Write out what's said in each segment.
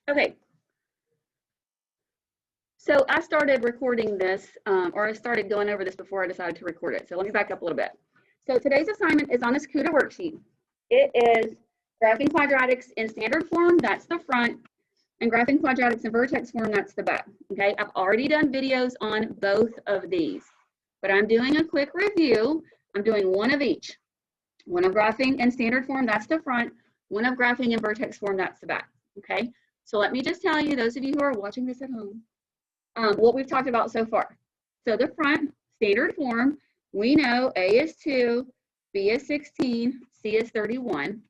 Okay, so I started recording this, or I started going over this before I decided to record it. So let me back up a little bit. So today's assignment is on this Kuta worksheet. It is graphing quadratics in standard form, that's the front, and graphing quadratics in Vertex form, that's the back. Okay, I've already done videos on both of these, but I'm doing a quick review. I'm doing one of each. One of graphing in standard form, that's the front. One of graphing in Vertex form, that's the back. Okay, so let me just tell you, those of you who are watching this at home, what we've talked about so far. So the front, standard form, we know A is 2, B is 16, C is 31.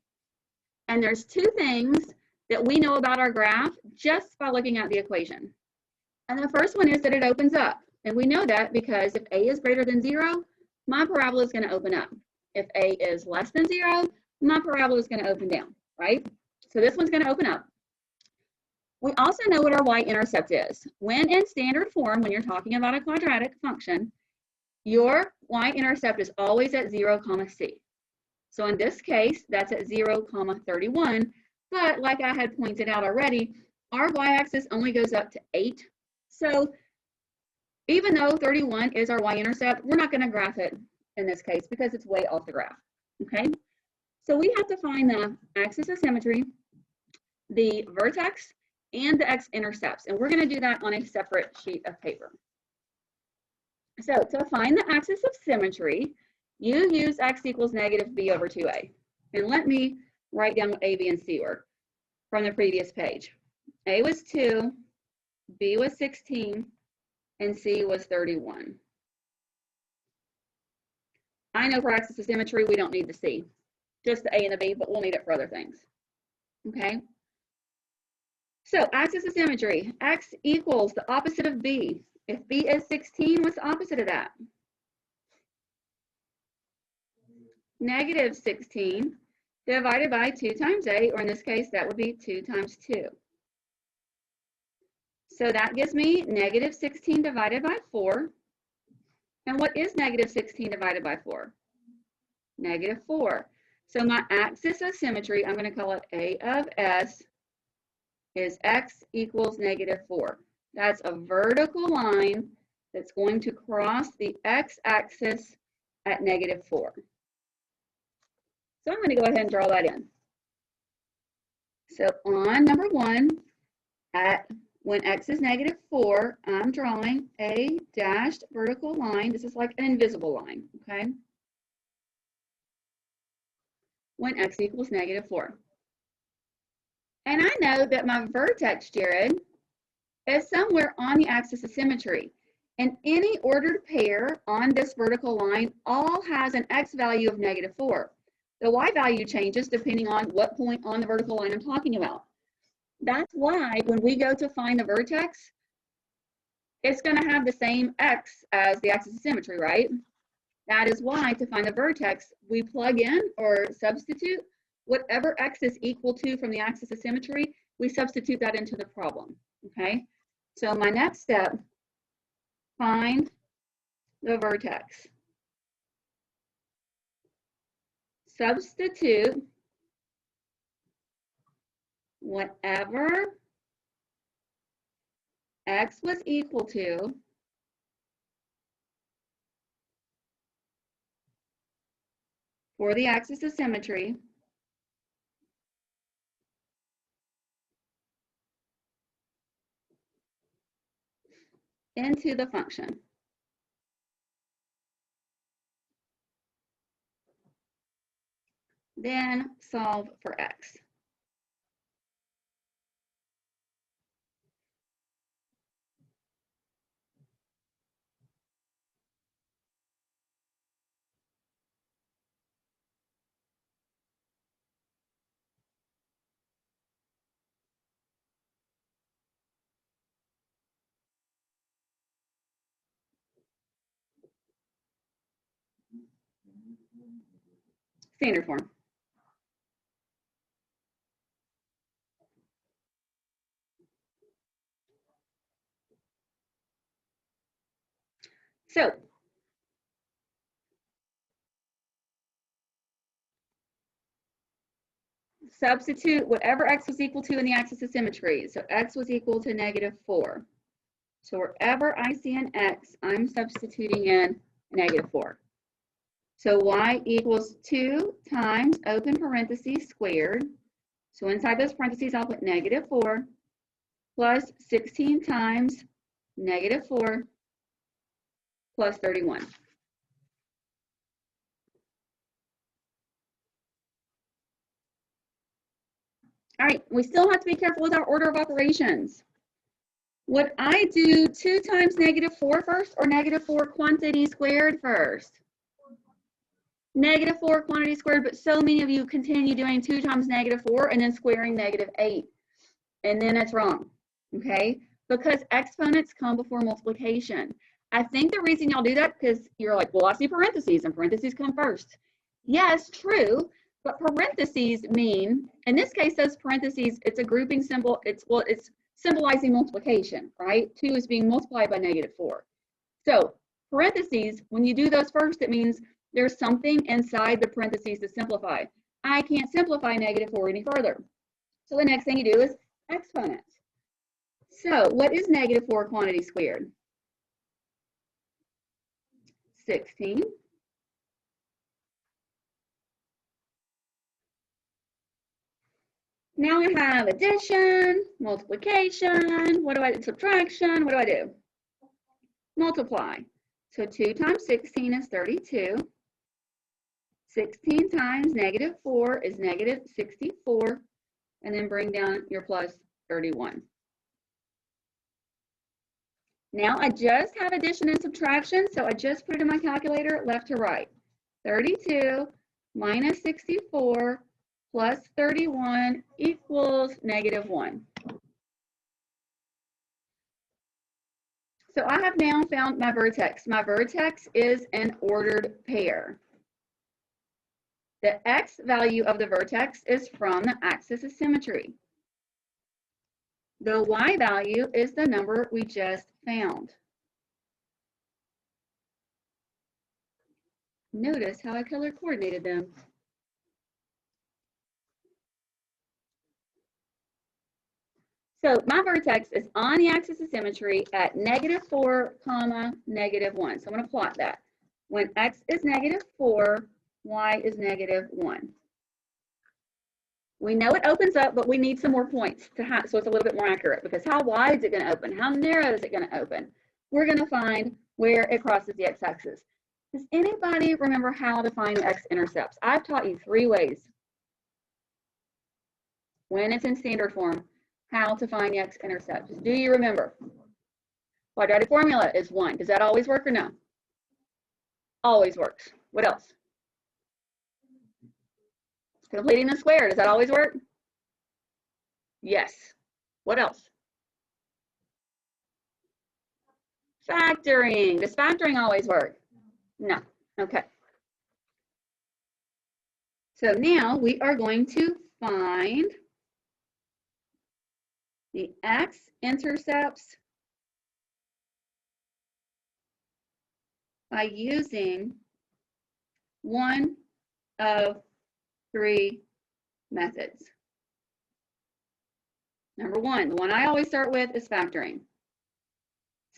And there's two things that we know about our graph just by looking at the equation. And the first one is that it opens up. And we know that because if A is greater than 0, my parabola is going to open up. If A is less than 0, my parabola is going to open down, right? So this one's going to open up. We also know what our y-intercept is. When in standard form, when you're talking about a quadratic function, your y-intercept is always at 0, c. So in this case, that's at 0, 31. But like I had pointed out already, our y-axis only goes up to 8. So even though 31 is our y-intercept, we're not going to graph it in this case because it's way off the graph. Okay? So we have to find the axis of symmetry, the vertex, and the x-intercepts. And we're going to do that on a separate sheet of paper. So to find the axis of symmetry, you use x equals negative b over 2a. And let me write down what a, b, and c were from the previous page. A was 2, b was 16, and c was 31. I know for axis of symmetry, we don't need the c, just the a and the b, but we'll need it for other things. Okay? So axis of symmetry, x equals the opposite of b. If b is 16, what's the opposite of that? Negative 16 divided by 2 times a, or in this case, that would be 2 times 2. So that gives me negative 16 divided by 4. And what is negative 16 divided by 4? Negative 4. So my axis of symmetry, I'm going to call it A of S, is x equals negative 4. That's a vertical line that's going to cross the x-axis at negative 4. So I'm going to go ahead and draw that in. So on number 1, when x is negative 4, I'm drawing a dashed vertical line. This is like an invisible line, okay? When x equals negative 4. And I know that my vertex, Jared, is somewhere on the axis of symmetry. And any ordered pair on this vertical line all has an x value of negative 4. The y value changes depending on what point on the vertical line I'm talking about. That's why when we go to find the vertex, it's going to have the same x as the axis of symmetry, right? That is why to find the vertex, we plug in or substitute whatever x is equal to from the axis of symmetry, we substitute that into the problem, okay? So my next step, find the vertex. Substitute whatever x was equal to for the axis of symmetry into the function. Then solve for x. Standard form. So substitute whatever x was equal to in the axis of symmetry. So x was equal to -4. So wherever I see an x, I'm substituting in -4. So y equals 2 times open parentheses squared. So inside those parentheses, I'll put -4 plus 16 times -4 plus 31. All right, we still have to be careful with our order of operations. Would I do 2 times -4 first or -4 quantity squared first? -4 quantity squared, but so many of you continue doing 2 times -4 and then squaring -8. And then it's wrong, okay? Because exponents come before multiplication. I think the reason y'all do that because you're like, well, I see parentheses and parentheses come first. Yes, true, but parentheses mean, in this case, those parentheses, it's a grouping symbol. It's symbolizing multiplication, right? 2 is being multiplied by -4. So parentheses, when you do those first, it means there's something inside the parentheses to simplify. I can't simplify -4 any further. So the next thing you do is exponents. So what is -4 quantity squared? 16. Now I have addition, multiplication. What do I do? Subtraction. What do I do? Multiply. So 2 times 16 is 32. 16 times -4 is -64. And then bring down your plus 31. Now I just have addition and subtraction, so I just put it in my calculator left to right. 32 minus 64 plus 31 equals -1. So I have now found my vertex. My vertex is an ordered pair. The x value of the vertex is from the axis of symmetry. The y value is the number we just found. Notice how I color coordinated them. So my vertex is on the axis of symmetry at -4, -1. So I'm going to plot that. When x is -4, y is -1. We know it opens up, but we need some more points to have, so it's a little bit more accurate, because how wide is it going to open? How narrow is it going to open? We're going to find where it crosses the x-axis. Does anybody remember how to find x-intercepts? I've taught you 3 ways. When it's in standard form, how to find the x-intercepts. Do you remember? Quadratic formula is 1. Does that always work or no? Always works. What else? Completing the square. Does that always work? Yes. What else? Factoring. Does factoring always work? No. Okay. So now we are going to find the x-intercepts by using one of 3 methods. Number 1, the one I always start with is factoring.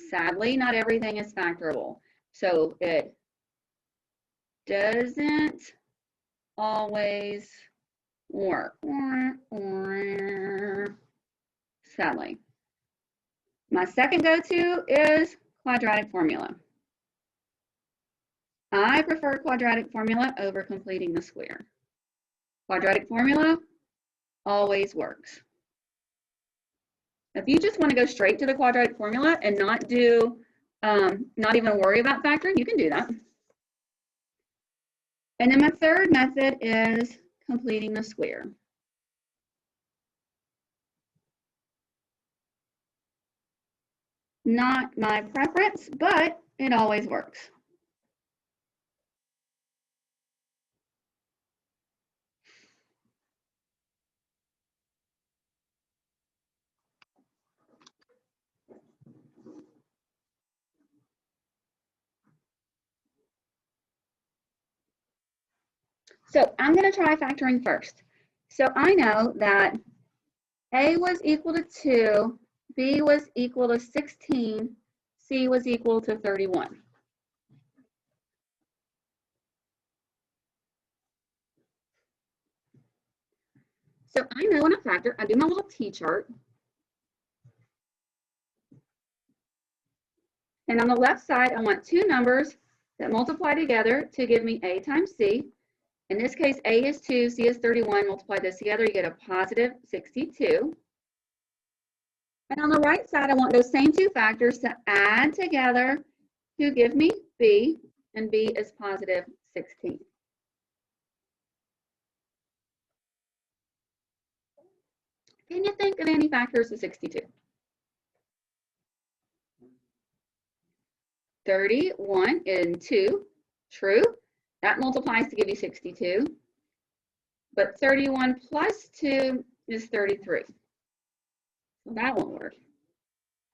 Sadly, not everything is factorable. So it doesn't always work. Sadly. My second go-to is quadratic formula. I prefer quadratic formula over completing the square. Quadratic formula always works. If you just want to go straight to the quadratic formula and not do, not even worry about factoring, you can do that. And then my third method is completing the square. Not my preference, but it always works. So I'm going to try factoring first. So I know that A was equal to 2, B was equal to 16, C was equal to 31. So I know when I factor, I do my little T-chart. And on the left side, I want two numbers that multiply together to give me A times C. In this case, A is 2, C is 31. Multiply this together, you get a positive 62. And on the right side, I want those same two factors to add together to give me B, and B is positive 16. Can you think of any factors of 62? 31 and 2, true. That multiplies to give you 62. But 31 plus 2 is 33. So that won't work.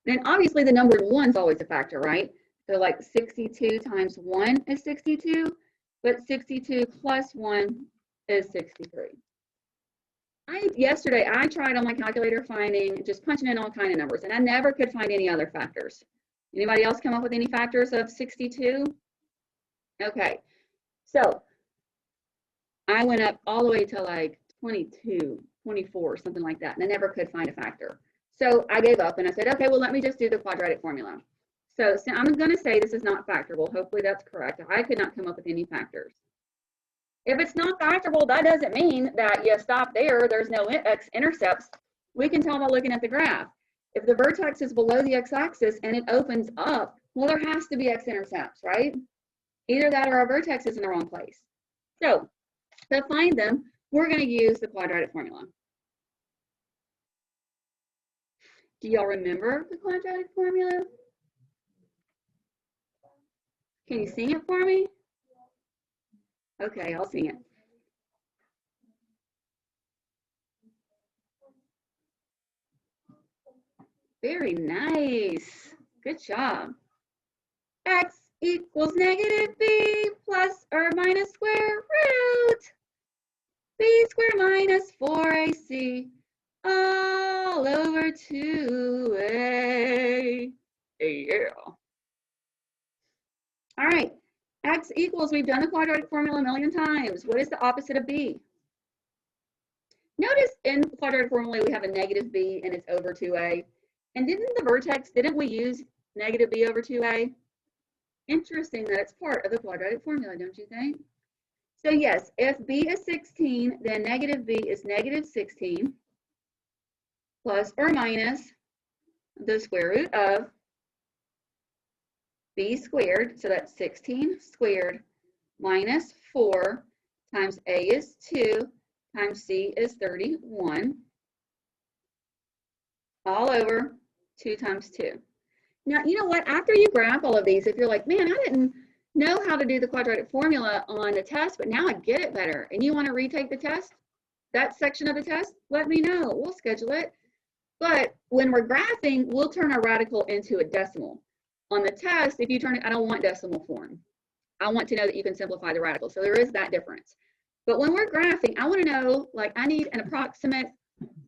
Then obviously the number 1 is always a factor, right? So like 62 times 1 is 62, but 62 plus 1 is 63. Yesterday, I tried on my calculator finding, just punching in all kind of numbers, and I never could find any other factors. Anybody else come up with any factors of 62? Okay, so I went up all the way to like 22, 24, something like that, and I never could find a factor. So I gave up and I said, okay, well, let me just do the quadratic formula. So I'm going to say this is not factorable. Hopefully that's correct. I could not come up with any factors. If it's not factorable, that doesn't mean that you stop there. There's no x-intercepts. We can tell by looking at the graph. If the vertex is below the x-axis and it opens up, well, there has to be x-intercepts, right? Either that or our vertex is in the wrong place. So to find them, we're going to use the quadratic formula. Do y'all remember the quadratic formula? Can you sing it for me? Okay, I'll sing it. Very nice. Good job. X equals negative b plus or minus square root b squared minus 4ac all over 2a. Yeah. All right. X equals, we've done the quadratic formula a million times. What is the opposite of b? Notice in the quadratic formula we have a negative b and it's over 2a. And didn't we use negative b over 2a? Interesting that it's part of the quadratic formula, don't you think? So yes, if b is 16, then negative b is negative 16 plus or minus the square root of b squared, so that's 16 squared minus 4 times a is 2 times c is 31 all over 2 times 2. Now, you know what? After you graph all of these, if you're like, man, I didn't know how to do the quadratic formula on the test, but now I get it better, and you want to retake the test, that section of the test, let me know. We'll schedule it. But when we're graphing, we'll turn our radical into a decimal. On the test, if you turn it, I don't want decimal form. I want to know that you can simplify the radical. So there is that difference. But when we're graphing, I want to know, like, I need an approximate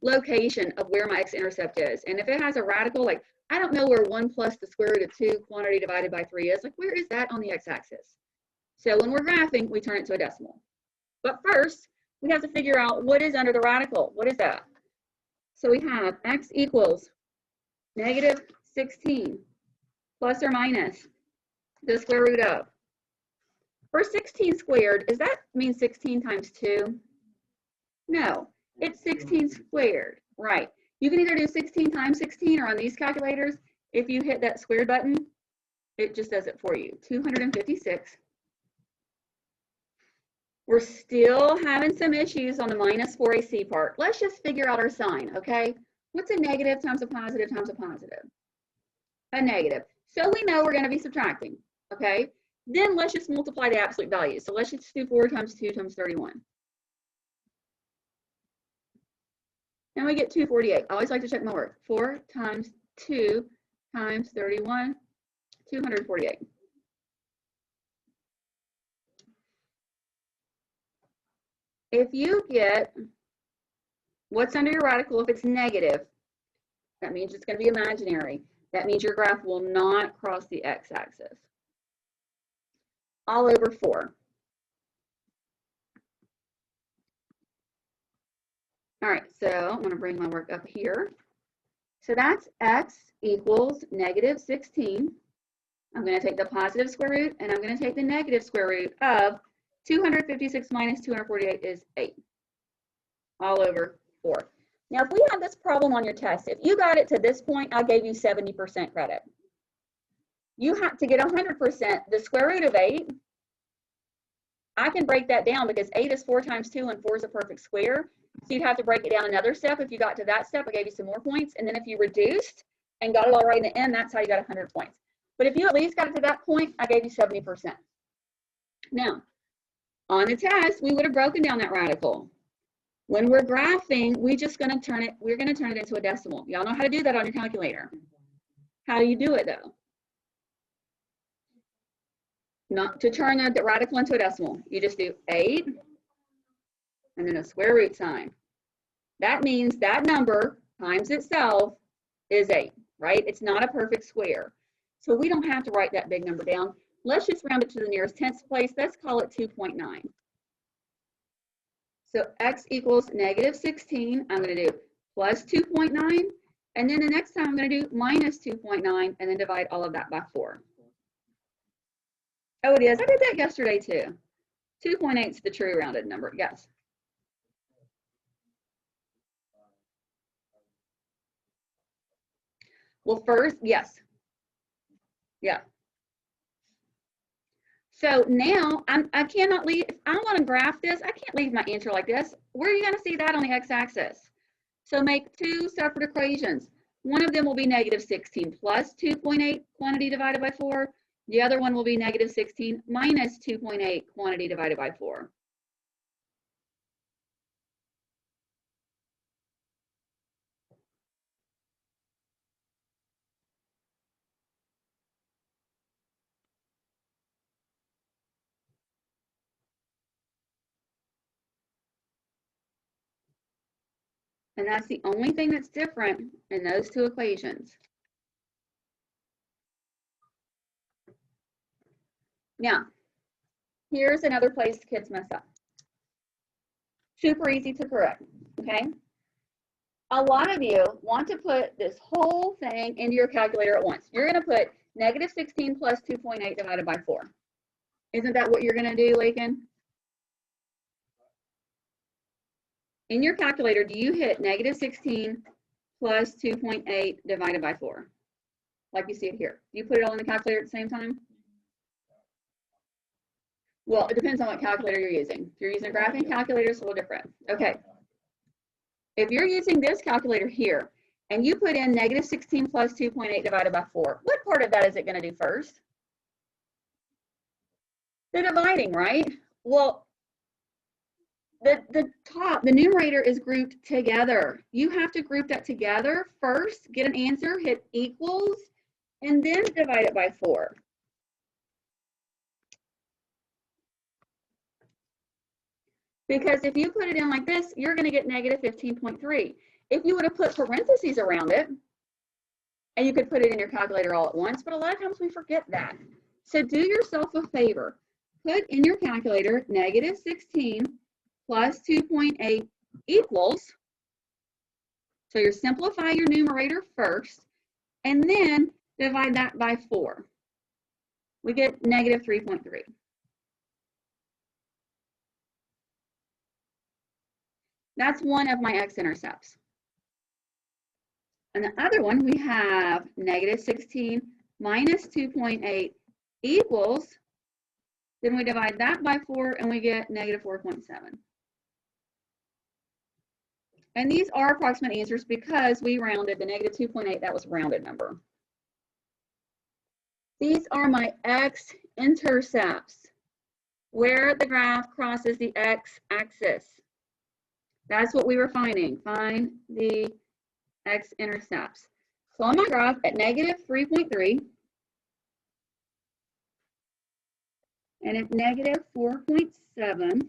location of where my x-intercept is. And if it has a radical, like, I don't know where 1 plus the square root of 2 quantity divided by 3 is. Like, where is that on the x-axis? So when we're graphing, we turn it to a decimal. But first, we have to figure out what is under the radical. What is that? So we have x equals negative 16 plus or minus the square root of. For 16 squared, does that mean 16 times 2? No, it's 16 squared, right? You can either do 16 times 16 or on these calculators, if you hit that squared button, it just does it for you. 256. We're still having some issues on the minus 4ac part. Let's just figure out our sign, okay? What's a negative times a positive times a positive? A negative. So we know we're going to be subtracting, okay? Then let's just multiply the absolute value. So let's just do 4 times 2 times 31. And we get 248. I always like to check my work. 4 times 2 times 31, 248. If you get What's under your radical if it's negative? That means it's going to be imaginary. That means your graph will not cross the x-axis. All over 4. All right, so I'm going to bring my work up here. So that's x equals negative 16. I'm going to take the positive square root, and I'm going to take the negative square root of 256 minus 248 is 8. All over 4. Now, if we have this problem on your test, if you got it to this point, I gave you 70% credit. You have to get 100%, the square root of 8. I can break that down because 8 is 4 times 2 and 4 is a perfect square. So you'd have to break it down another step. If you got to that step, I gave you some more points. And then if you reduced and got it all right in the end, that's how you got 100 points. But if you at least got it to that point, I gave you 70%. Now, on the test, we would have broken down that radical. When we're graphing, we're going to turn it into a decimal. Y'all know how to do that on your calculator. How do you do it though? Not to turn the radical into a decimal. You just do 8 and then a square root sign. That means that number times itself is 8, right? It's not a perfect square. So we don't have to write that big number down. Let's just round it to the nearest tenths place. Let's call it 2.9. So x equals negative 16. I'm going to do plus 2.9. And then the next time I'm going to do minus 2.9 and then divide all of that by 4. Oh, it is. I did that yesterday too. 2.8 is the true rounded number. Yes. Well, first, yes. Yeah. So now I cannot leave. If I want to graph this, I can't leave my answer like this. Where are you going to see that on the x-axis? So make 2 separate equations. One of them will be negative 16 plus 2.8 quantity divided by 4. The other one will be negative 16 minus 2.8 quantity divided by 4. And that's the only thing that's different in those 2 equations. Now, here's another place kids mess up. Super easy to correct, okay? A lot of you want to put this whole thing into your calculator at once. You're going to put negative 16 plus 2.8 divided by 4. Isn't that what you're going to do, Lakin? In your calculator, do you hit negative 16 plus 2.8 divided by 4? Like you see it here. Do you put it all in the calculator at the same time? Well, it depends on what calculator you're using. If you're using a graphing calculator, it's a little different. Okay. If you're using this calculator here, and you put in negative 16 plus 2.8 divided by 4, what part of that is it going to do first? The dividing, right? Well, the numerator is grouped together. You have to group that together first, get an answer, hit equals, and then divide it by 4. Because if you put it in like this, you're going to get negative 15.3. If you would have put parentheses around it, and you could put it in your calculator all at once, but a lot of times we forget that. So do yourself a favor. Put in your calculator negative 16 plus 2.8 equals. So you simplify your numerator first, and then divide that by 4. We get negative 3.3. That's one of my x-intercepts. And the other one, we have negative 16 minus 2.8 equals, then we divide that by 4 and we get negative 4.7. And these are approximate answers because we rounded the negative 2.8, that was a rounded number. These are my x-intercepts, where the graph crosses the x-axis. That's what we were finding. Find the x-intercepts. So on my graph at negative 3.3 and at negative 4.7,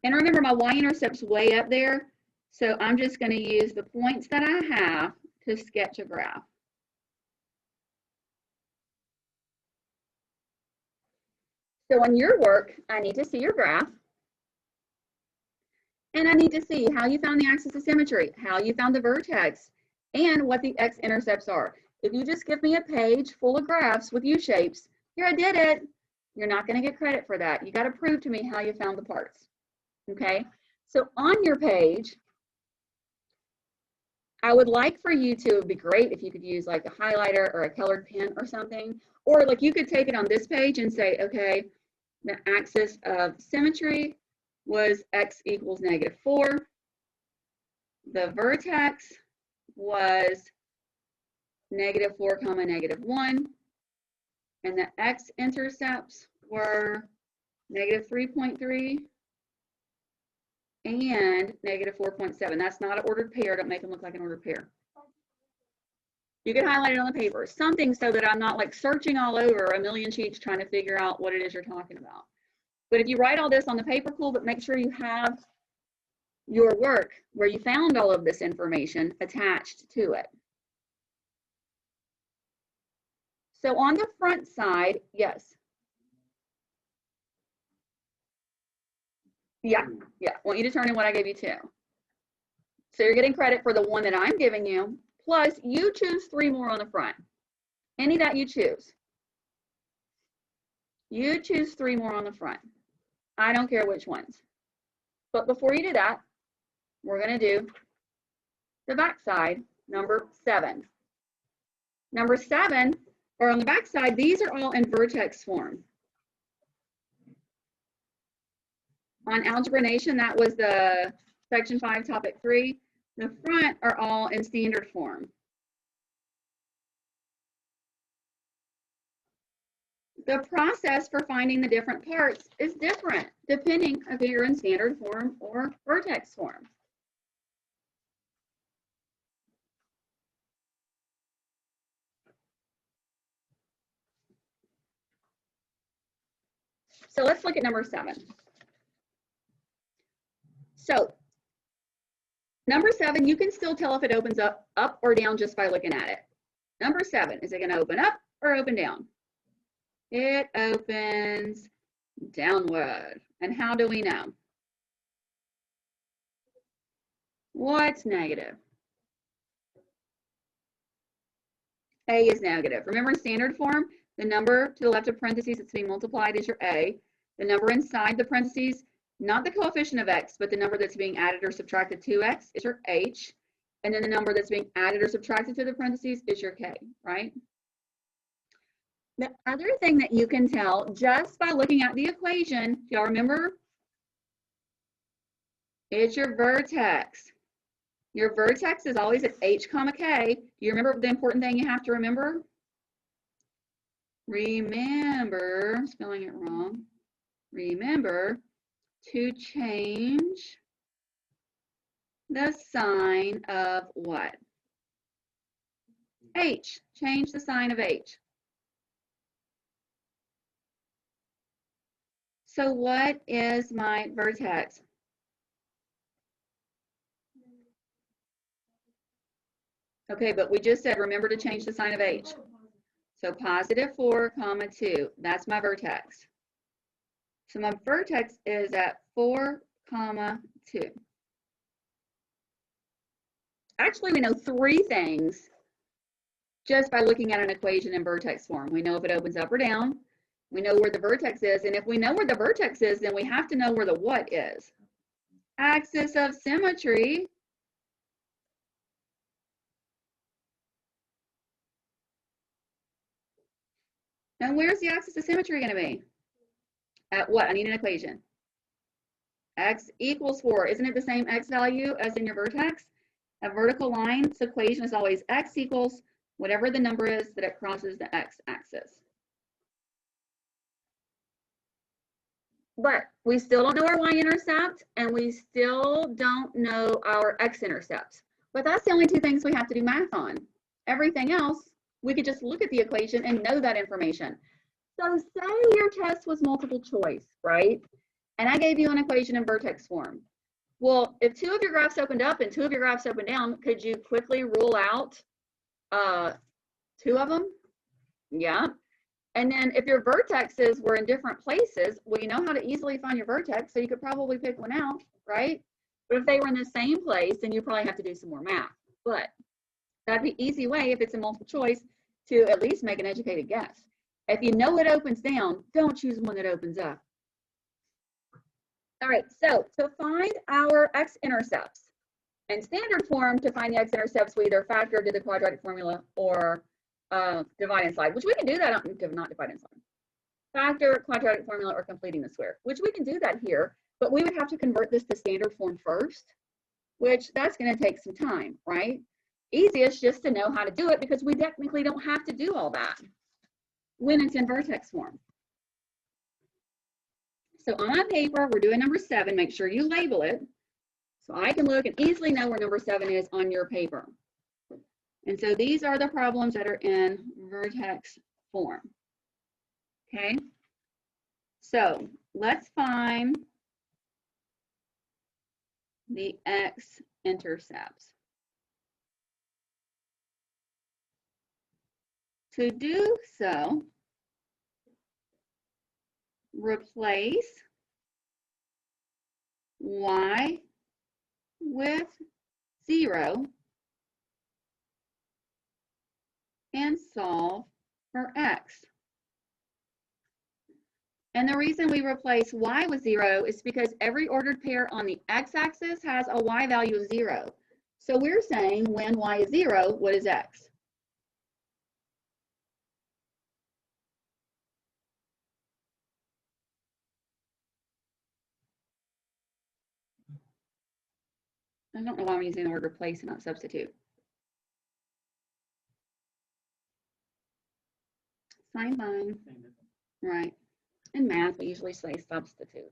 And remember, my y-intercept's way up there, so I'm just going to use the points that I have to sketch a graph. So on your work, I need to see your graph, and I need to see how you found the axis of symmetry, how you found the vertex, and what the x-intercepts are. If you just give me a page full of graphs with U-shapes, here I did it, you're not going to get credit for that. You got to prove to me how you found the parts. Okay, so on your page, I would like for you to, it would be great if you could use like a highlighter or a colored pen or something, or like you could take it on this page and say, okay, the axis of symmetry was x equals -4. The vertex was -4, -1. And the x-intercepts were -3.3 and -4.7. That's not an ordered pair. Don't make them look like an ordered pair. You can highlight it on the paper, something so that I'm not like searching all over a million sheets trying to figure out what it is you're talking about. But if you write all this on the paper, cool, but make sure you have your work where you found all of this information attached to it. So on the front side, yes. Yeah, I want you to turn in what I gave you too. So you're getting credit for the one that I'm giving you, plus you choose 3 more on the front. Any that you choose. You choose 3 more on the front. I don't care which ones. But before you do that, we're going to do the back side, number 7. Number 7, or on the back side, these are all in vertex form. On Algebra Nation, that was the section 5, topic 3. The front are all in standard form. The process for finding the different parts is different depending if you're in standard form or vertex form. So let's look at number 7. So number 7, you can still tell if it opens up or down just by looking at it. Number 7, is it going to open up or open down? It opens downward. And how do we know? What's negative? A is negative. Remember in standard form, the number to the left of parentheses that's being multiplied is your A. The number inside the parentheses, not the coefficient of x, but the number that's being added or subtracted to x is your H. And then the number that's being added or subtracted to the parentheses is your K, right? The other thing that you can tell just by looking at the equation, y'all remember? It's your vertex. Your vertex is always at H, K. Do you remember the important thing you have to remember? Remember, spelling it wrong. Remember to change the sign of what? H. Change the sign of H. So what is my vertex? Okay, but we just said, remember to change the sign of H. So +4, 2, that's my vertex. So my vertex is at 4, 2. Actually, we know 3 things just by looking at an equation in vertex form. We know if it opens up or down. We know where the vertex is. And if we know where the vertex is, then we have to know where the what is. Axis of symmetry. And where's the axis of symmetry going to be? At what? I need an equation. X equals 4. Isn't it the same x value as in your vertex? A vertical line's equation is always x equals whatever the number is that it crosses the x-axis. But we still don't know our y-intercept, and we still don't know our x-intercept. But that's the only 2 things we have to do math on. Everything else, we could just look at the equation and know that information. So say your test was multiple choice, right? and I gave you an equation in Vertex form. Well, if two of your graphs opened up and two of your graphs opened down, could you quickly rule out two of them? Yeah. And then if your vertexes were in different places, well, you know how to easily find your vertex, so you could probably pick one out, right? But if they were in the same place, then you probably have to do some more math. But that'd be an easy way, if it's a multiple choice, to at least make an educated guess. If you know it opens down, don't choose one that opens up. All right, so to find our x-intercepts, in standard form, to find the x-intercepts, we either factor to the quadratic formula or divide and slide, which we can do that, not divide and slide. Factor, quadratic formula, or completing the square, which we can do that here, but we would have to convert this to standard form first, which that's going to take some time, right? Easiest just to know how to do it, because we technically don't have to do all that when it's in Vertex form. So on my paper, we're doing number 7. Make sure you label it so I can look and easily know where number 7 is on your paper. And so these are the problems that are in Vertex form. Okay, so let's find the x-intercepts. To do so, replace y with 0 and solve for x. And the reason we replace y with 0 is because every ordered pair on the x-axis has a y value of 0. So we're saying when y is 0, what is x? I don't know why I'm using the word replace and not substitute. Sine line, right. In math, we usually say substitute.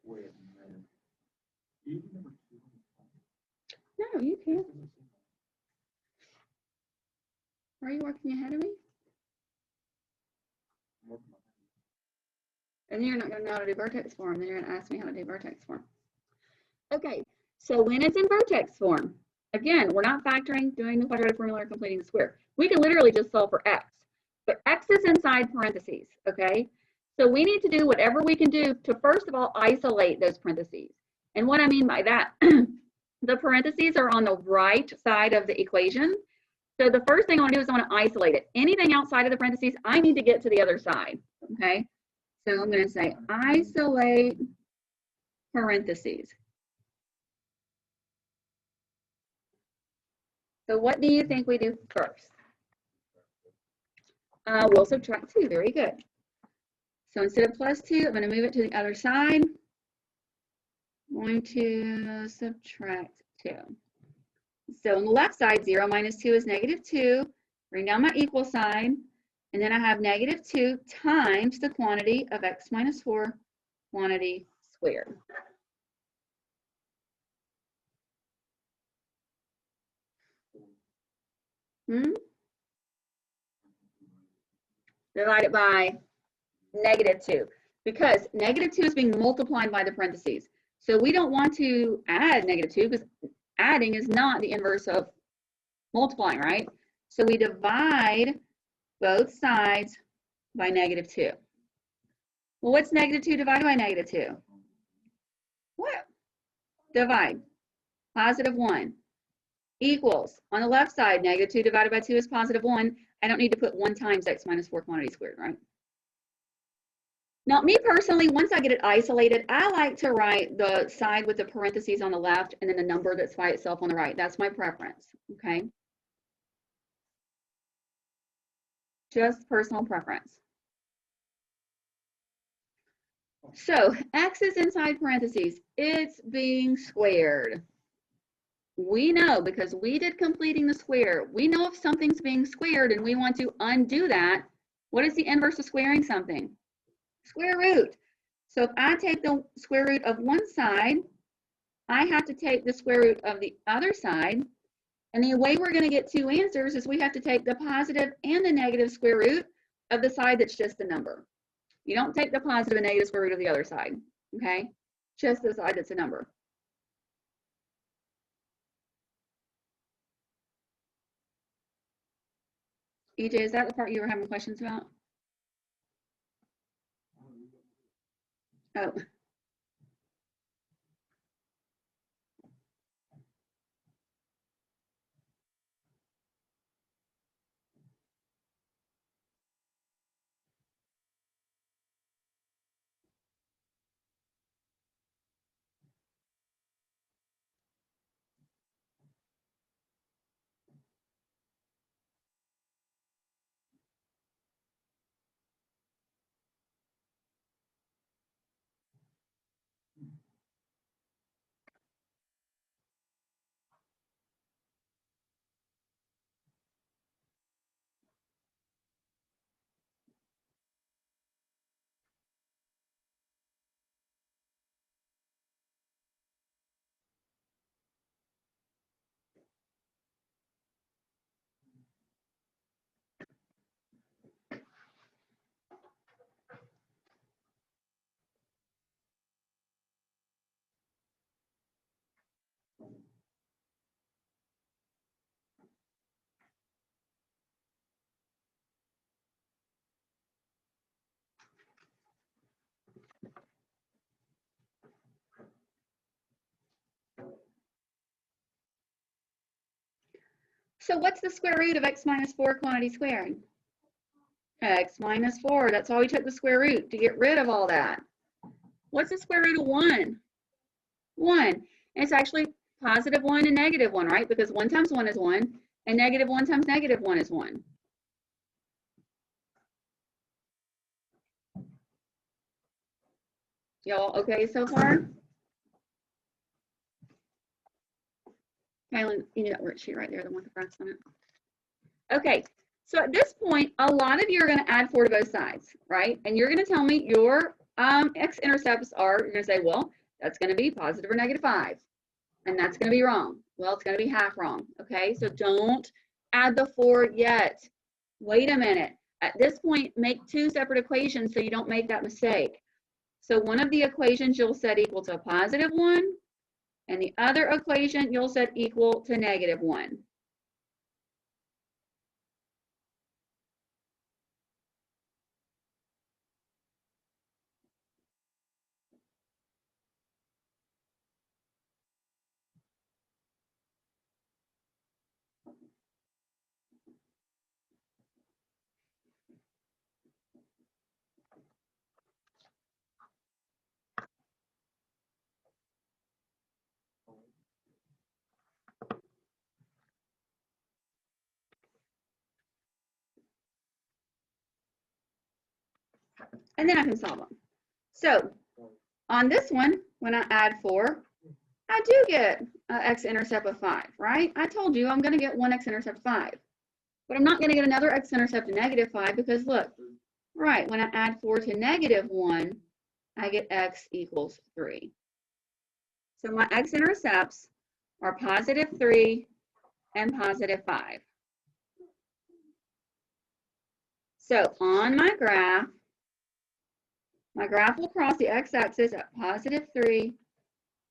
Wait a minute. You never do No, you can't. Are you working ahead of me? And you're not going to know how to do Vertex form. Then you're going to ask me how to do Vertex form. Okay, so when it's in Vertex form, again, we're not factoring, doing the quadratic formula, or completing the square. We can literally just solve for x. But x is inside parentheses, okay? So we need to do whatever we can do to, first of all, isolate those parentheses. And what I mean by that, the parentheses are on the right side of the equation. So the first thing I want to do is I want to isolate it. Anything outside of the parentheses, I need to get to the other side, okay? So I'm going to say isolate parentheses. So what do you think we do first? We'll subtract 2. Very good. So instead of plus 2, I'm going to move it to the other side. I'm going to subtract 2. So on the left side, 0 minus 2 is -2. Bring down my equal sign. And then I have -2 times the quantity of x minus 4 quantity squared. Divided by -2, because -2 is being multiplied by the parentheses. So we don't want to add -2 because adding is not the inverse of multiplying, right? So we divide both sides by -2. Well, what's -2 divided by -2? What? Divide. +1 equals, on the left side, -2 divided by 2 is +1. I don't need to put 1 times x minus 4 quantity squared, right? Now, me personally, once I get it isolated, I like to write the side with the parentheses on the left and then the number that's by itself on the right. That's my preference, okay? Just personal preference. So x is inside parentheses. It's being squared. We know, because we did completing the square, we know if something's being squared and we want to undo that, What is the inverse of squaring something? Square root. So if I take the square root of one side, I have to take the square root of the other side. And the way we're going to get two answers is we have to take the positive and the negative square root of the side that's just a number. You don't take the positive and negative square root of the other side, okay? Just the side that's a number. EJ, is that the part you were having questions about? Oh. So what's the square root of x minus 4 quantity squared? X minus 4. That's why we took the square root, to get rid of all that. What's the square root of 1? 1. And it's actually positive 1 and negative 1, right? Because 1 times 1 is 1, and negative 1 times negative 1 is 1. Y'all okay so far? Kylan, you need that worksheet right there, the one with the graphs on it. Okay, so at this point, a lot of you are going to add 4 to both sides, right? And you're going to tell me your x-intercepts are, you're going to say, well, that's going to be positive or negative 5. And that's going to be wrong. Well, it's going to be half wrong, okay? So don't add the 4 yet. Wait a minute. At this point, make 2 separate equations so you don't make that mistake. So one of the equations you'll set equal to a positive 1, and the other equation you'll set equal to negative 1. And then I can solve them. So on this one, when I add 4, I do get an x-intercept of 5, right? I told you I'm going to get one x-intercept 5. But I'm not going to get another x-intercept of negative 5 because look, right, when I add 4 to negative 1, I get x equals 3. So my x-intercepts are positive 3 and positive 5. So on my graph will cross the x-axis at positive 3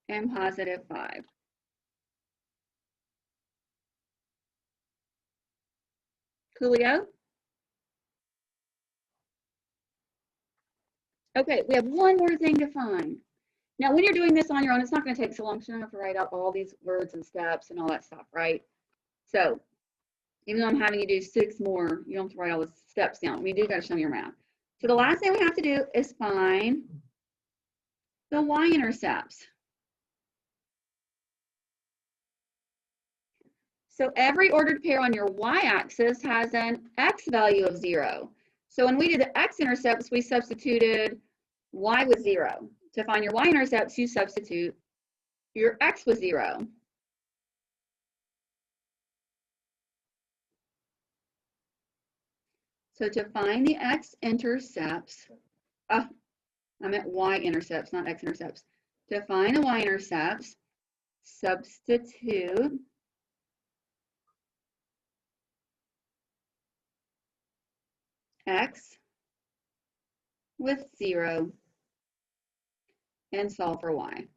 and positive 5. Coolio? Okay, we have one more thing to find. Now, when you're doing this on your own, it's not going to take so long, so you don't have to write out all these words and steps and all that stuff, right? So, even though I'm having you do 6 more, you don't have to write all the steps down. We do got to show me your math. So the last thing we have to do is find the y-intercepts. So every ordered pair on your y-axis has an x value of 0. So when we did the x-intercepts, we substituted y with 0. To find your y-intercepts, you substitute your x with 0. So to find the x-intercepts, I meant y-intercepts, not x-intercepts. To find the y-intercepts, substitute x with 0 and solve for y.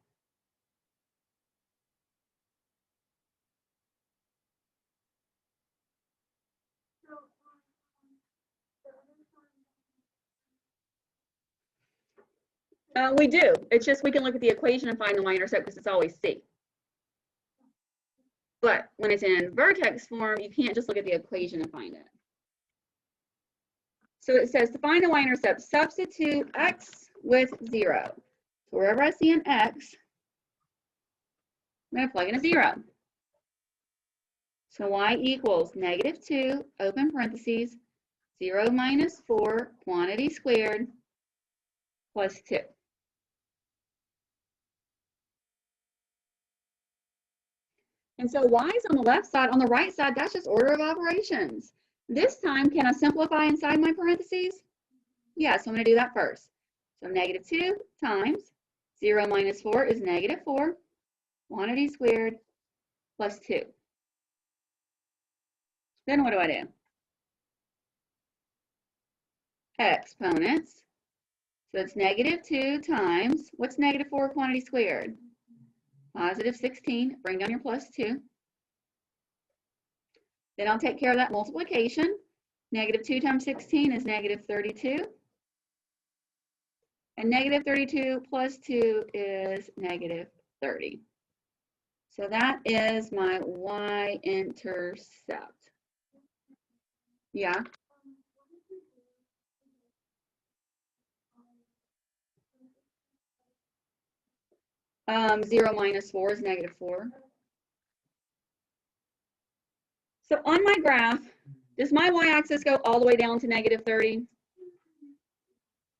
We do. It's just we can look at the equation and find the y-intercept because it's always c. But when it's in vertex form, you can't just look at the equation and find it. So it says to find the y-intercept, substitute x with 0. So wherever I see an x, I'm going to plug in a 0. So y equals -2, open parentheses, 0 minus 4, quantity squared, plus 2. And so y is on the left side. On the right side, that's just order of operations. This time, can I simplify inside my parentheses? Yeah, so I'm going to do that first. So -2 times 0 minus 4 is -4, quantity squared, plus 2. Then what do I do? Exponents. So it's -2 times, what's -4 quantity squared? +16, bring down your plus 2. Then I'll take care of that multiplication. -2 times 16 is -32. And -32 plus 2 is -30. So that is my y-intercept. Yeah. Um, 0 minus 4 is -4. So on my graph, does my y-axis go all the way down to -30?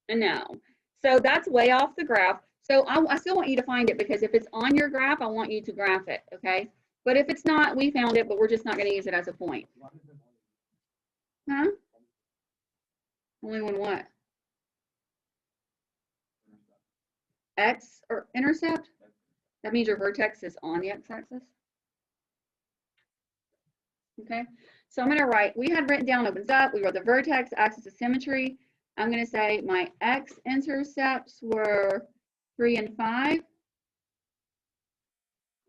No. So that's way off the graph. So I still want you to find it because if it's on your graph, I want you to graph it, okay? But if it's not, we found it, but we're just not going to use it as a point. Huh? Only one what? X or intercept? That means your vertex is on the x-axis. Okay, so I'm going to write, we had written down opens up, we wrote the vertex, axis of symmetry. I'm going to say my x-intercepts were 3 and 5.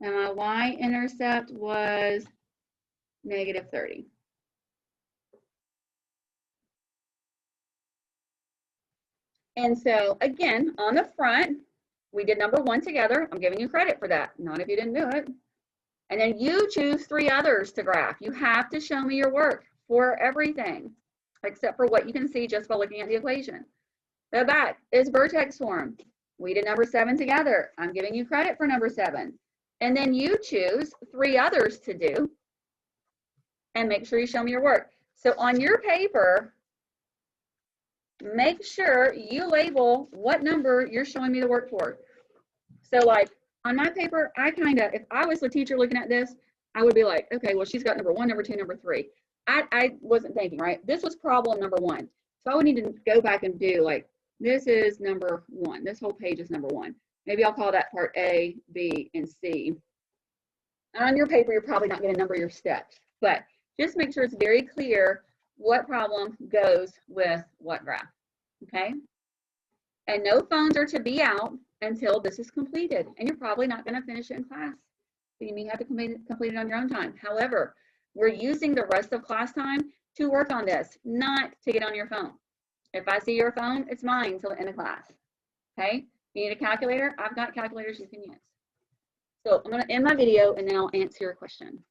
And my y-intercept was -30. And so again, on the front, we did number 1 together. I'm giving you credit for that, not if you didn't do it. And then you choose 3 others to graph. You have to show me your work for everything, except for what you can see just by looking at the equation. The back is vertex form. We did number 7 together. I'm giving you credit for number 7. And then you choose 3 others to do and make sure you show me your work. So on your paper, make sure you label what number you're showing me the work for. So like on my paper, I kind of, if I was the teacher looking at this, I would be like, okay, well, she's got number 1, number 2, number 3. I wasn't thinking, right? This was problem number 1. So I would need to go back and do like, this is number 1. This whole page is number 1. Maybe I'll call that part A, B, and C. And on your paper, you're probably not going to number your steps, but just make sure it's very clear what problem goes with what graph, okay? And no phones are to be out until this is completed, and you're probably not going to finish it in class. So you may have to complete it on your own time. However, we're using the rest of class time to work on this, not to get on your phone. If I see your phone, it's mine until the end of class, okay? You need a calculator? I've got calculators you can use. So I'm going to end my video, and then I'll answer your question.